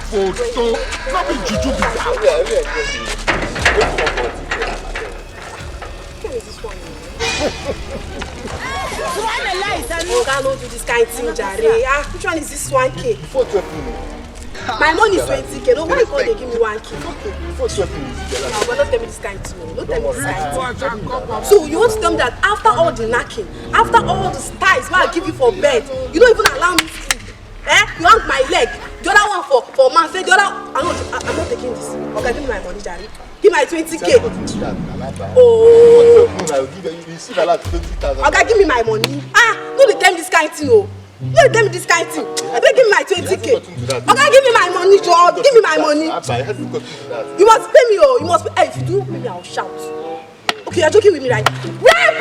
food, so not be juju be that. Don't do this kind of thing, Jare. Which one is this 1K? My money is 20K. No, why you can't give me 1K? Before 12 minutes. No, but don't tell me this kind of thing. Don't tell me this kind of thing. So you want to tell me that after all the knacking, after all the styles I give you for bed, you don't even allow me sleep? You want my leg? The other one for man. Say the other. I'm not taking this. Okay, give me my money, Jare. Give my 20K. Oh. Okay, give me my money. No, they tell me this kind of thing. Oh. No, they tell me this kind of thing. They give me my 20K. Okay, give me my money, George. Give me my money. You must pay me. Oh, you must pay. Hey, if you do pay me, I'll shout. Okay, you're joking with me, right? Rape!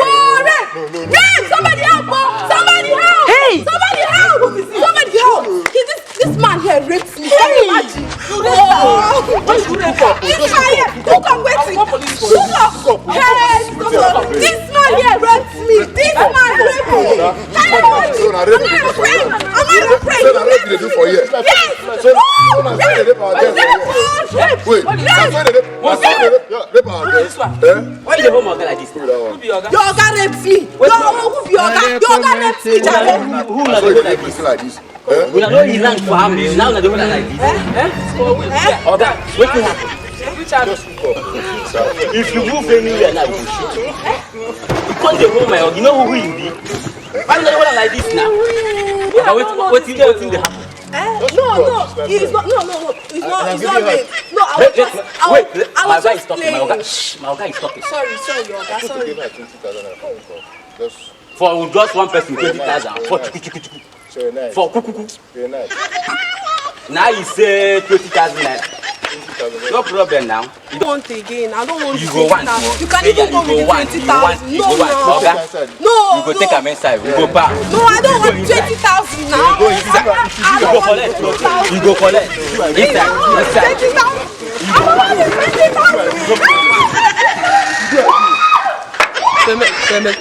Rape! Somebody help! Somebody help! Hey! Somebody help! Somebody help! This man here raped me. Can you imagine? Oh! This man here! Look, I'm waiting! Look! Hey! This man here raped me! This man raped me! Can you imagine? Am I a friend? Am I a friend? So what did they do for you? Yes! Why the home like this? Who be your guy? Your guy raped me. Who be your guy? Your guy raped me, Jare. Who are they like this? We are not Iran for family. Now they don't like this. Okay, what will happen? If you move anywhere now, we will shoot you. Because the home, you know who you be. Why do you like this now? What in the happen? No, it's not. No, it's not rape. No, I was just playing. My guy is talking. Sorry, your guy. Sorry. For just one person, 20,000. For kukuku. Now you say 20,000. No problem now. You don't want again. I don't want you go one. You can't even go with 20,000. No. You go take a inside. We go back. No, I don't want 20,000 now. You go inside. You go collect. You go collect. Inside. 20,000. I don't want 20,000.